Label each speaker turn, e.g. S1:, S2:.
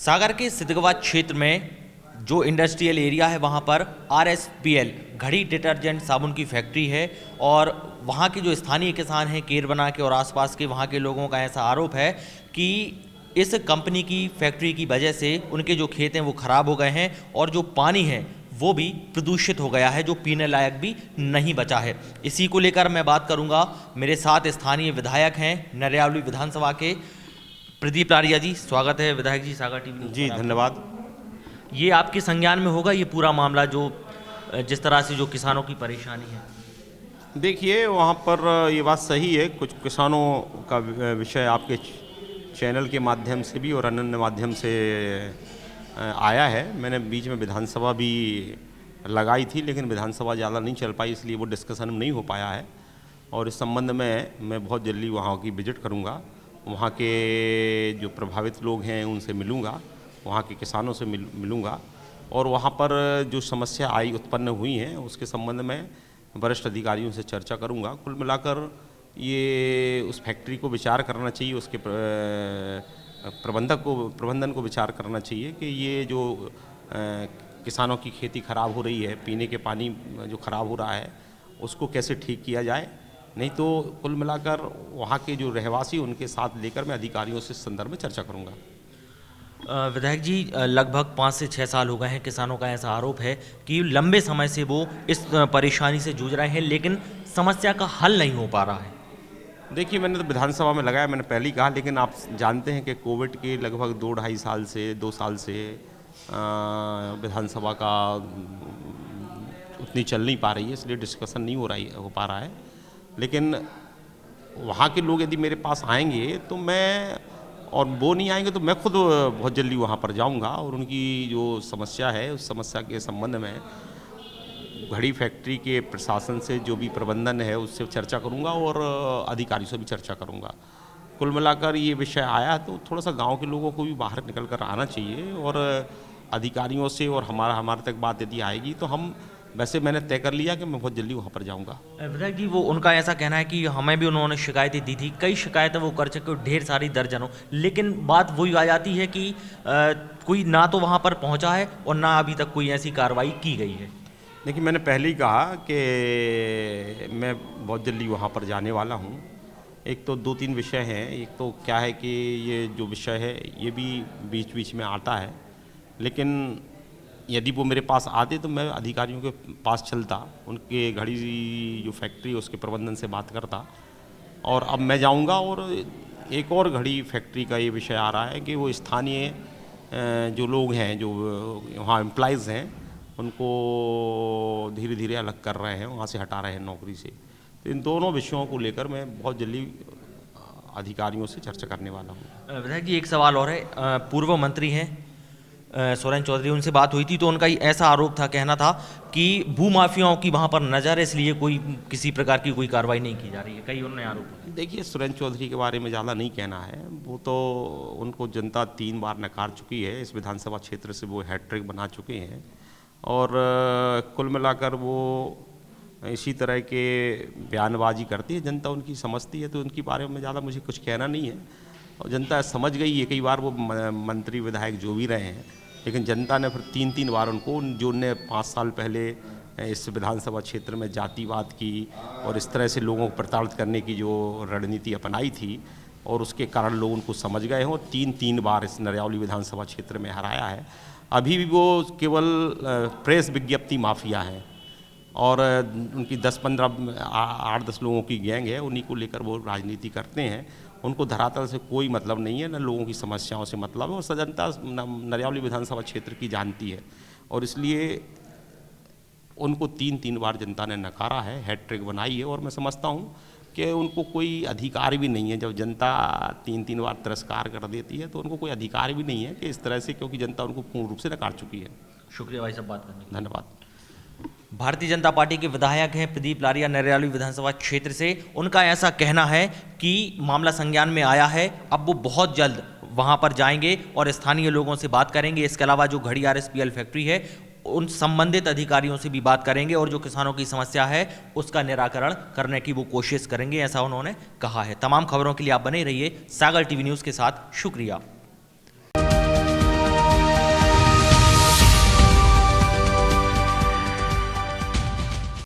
S1: सागर के सिद्धगवा क्षेत्र में जो इंडस्ट्रियल एरिया है वहाँ पर RSPL घड़ी डिटर्जेंट साबुन की फैक्ट्री है और वहाँ के जो स्थानीय किसान हैं केरबना के और आसपास के वहाँ के लोगों का ऐसा आरोप है कि इस कंपनी की फैक्ट्री की वजह से उनके जो खेत हैं वो ख़राब हो गए हैं और जो पानी है वो भी प्रदूषित हो गया है, जो पीने लायक भी नहीं बचा है। इसी को लेकर मैं बात करूंगा। मेरे साथ स्थानीय विधायक हैं नरियावली विधानसभा के प्रदीप लारिया जी। स्वागत है विधायक जी सागर टीवी
S2: जी, धन्यवाद।
S1: ये आपके संज्ञान में होगा ये पूरा मामला, जो जिस तरह से जो किसानों की परेशानी है?
S2: देखिए, वहाँ पर ये बात सही है, कुछ किसानों का विषय आपके चैनल के माध्यम से भी और अन्य माध्यम से आया है। मैंने बीच में विधानसभा भी लगाई थी, लेकिन विधानसभा ज़्यादा नहीं चल पाई, इसलिए वो डिस्कशन नहीं हो पाया है। और इस संबंध में मैं बहुत जल्दी वहाँ की विजिट करूँगा, वहाँ के जो प्रभावित लोग हैं उनसे मिलूँगा, वहाँ के किसानों से मिलूँगा और वहाँ पर जो समस्या उत्पन्न हुई हैं उसके संबंध में वरिष्ठ अधिकारियों से चर्चा करूँगा। कुल मिलाकर ये उस फैक्ट्री को विचार करना चाहिए, उसके प्रबंधन को विचार करना चाहिए कि ये जो किसानों की खेती खराब हो रही है, पीने के पानी जो खराब हो रहा है उसको कैसे ठीक किया जाए। नहीं तो कुल मिलाकर वहाँ के जो रहवासी उनके साथ लेकर मैं अधिकारियों से इस संदर्भ में चर्चा करूँगा।
S1: विधायक जी, लगभग 5 से 6 साल हो गए हैं, किसानों का ऐसा आरोप है कि लंबे समय से वो इस परेशानी से जूझ रहे हैं, लेकिन समस्या का हल नहीं हो पा रहा है।
S2: देखिए, मैंने तो विधानसभा में लगाया, मैंने पहले ही कहा, लेकिन आप जानते हैं कि कोविड के लगभग 2 साल से विधानसभा का उतनी चल नहीं पा रही है, इसलिए डिस्कशन नहीं हो पा रहा है। लेकिन वहाँ के लोग यदि मेरे पास आएंगे तो मैं, और वो नहीं आएंगे तो मैं खुद बहुत जल्दी वहाँ पर जाऊँगा और उनकी जो समस्या है उस समस्या के संबंध में घड़ी फैक्ट्री के प्रशासन से जो भी प्रबंधन है उससे चर्चा करूंगा और अधिकारियों से भी चर्चा करूंगा। कुल मिलाकर ये विषय आया तो थोड़ा सा गांव के लोगों को भी बाहर निकल कर आना चाहिए और अधिकारियों से और हमारे तक बात यदि आएगी तो हम, वैसे मैंने तय कर लिया कि मैं बहुत जल्दी वहाँ पर जाऊँगा।
S1: विधायक जी, वो उनका ऐसा कहना है कि हमें भी उन्होंने शिकायतें दी थी, कई शिकायतें वो कर चुके, ढेर सारी दर्जनों, लेकिन बात वही आ जाती है कि कोई ना तो वहाँ पर पहुँचा है और ना अभी तक कोई ऐसी कार्रवाई की गई है।
S2: देखिए, मैंने पहले ही कहा कि मैं बहुत जल्दी वहाँ पर जाने वाला हूँ। एक तो 2-3 विषय हैं। एक तो क्या है कि ये जो विषय है ये भी बीच बीच में आता है, लेकिन यदि वो मेरे पास आते तो मैं अधिकारियों के पास चलता, उनके घड़ी जो फैक्ट्री है उसके प्रबंधन से बात करता। और अब मैं जाऊँगा और एक और घड़ी फैक्ट्री का ये विषय आ रहा है कि वो स्थानीय जो लोग हैं, जो वहाँ एम्प्लॉइज़ हैं, उनको धीरे धीरे अलग कर रहे हैं, वहाँ से हटा रहे हैं नौकरी से। तो इन दोनों विषयों को लेकर मैं बहुत जल्दी अधिकारियों से चर्चा करने वाला हूँ।
S1: विधायक जी, एक सवाल और है। पूर्व मंत्री हैं सुरेंद्र चौधरी, उनसे बात हुई थी तो उनका ऐसा आरोप था, कहना था कि भूमाफियाओं की वहाँ पर नज़र है, इसलिए कोई किसी प्रकार की कोई कार्रवाई नहीं की जा रही है, कई उन्होंने आरोप।
S2: देखिए, सुरेंद्र चौधरी के बारे में ज़्यादा नहीं कहना है, वो तो उनको जनता 3 बार नकार चुकी है। इस विधानसभा क्षेत्र से वो हैट्रिक बना चुके हैं और कुल मिलाकर वो इसी तरह के बयानबाजी करती है, जनता उनकी समझती है, तो उनके बारे में ज़्यादा मुझे कुछ कहना नहीं है। और जनता समझ गई है, कई बार वो मंत्री विधायक जो भी रहे हैं, लेकिन जनता ने फिर 3 बार उनको, जो उनने 5 साल पहले इस विधानसभा क्षेत्र में जातिवाद की और इस तरह से लोगों को प्रताड़ित करने की जो रणनीति अपनाई थी, और उसके कारण लोग उनको समझ गए हैं और 3 बार इस नरियावली विधानसभा क्षेत्र में हराया है। अभी भी वो केवल प्रेस विज्ञप्ति माफिया हैं और उनकी 8-10 लोगों की गैंग है, उन्हीं को लेकर वो राजनीति करते हैं। उनको धरातल से कोई मतलब नहीं है, न लोगों की समस्याओं से मतलब है, और जनता नरियावली विधानसभा क्षेत्र की जानती है और इसलिए उनको 3 बार जनता ने नकारा है, हैट्रिक बनाई है। और मैं समझता हूँ कि उनको कोई अधिकार भी नहीं है, जब जनता 3 बार तिरस्कार कर देती है तो उनको कोई अधिकार भी नहीं है कि इस तरह से, क्योंकि जनता उनको पूर्ण रूप से नकार चुकी है।
S1: शुक्रिया भाई साहब बात करने के लिए।
S2: धन्यवाद।
S1: भारतीय जनता पार्टी के विधायक हैं प्रदीप लारिया नरियावली विधानसभा क्षेत्र से। उनका ऐसा कहना है कि मामला संज्ञान में आया है, अब वो बहुत जल्द वहां पर जाएंगे और स्थानीय लोगों से बात करेंगे। इसके अलावा जो घड़ी RSPL फैक्ट्री है उन संबंधित अधिकारियों से भी बात करेंगे और जो किसानों की समस्या है उसका निराकरण करने की वो कोशिश करेंगे, ऐसा उन्होंने कहा है। तमाम खबरों के लिए आप बने रहिए सागर टीवी न्यूज़ के साथ। शुक्रिया।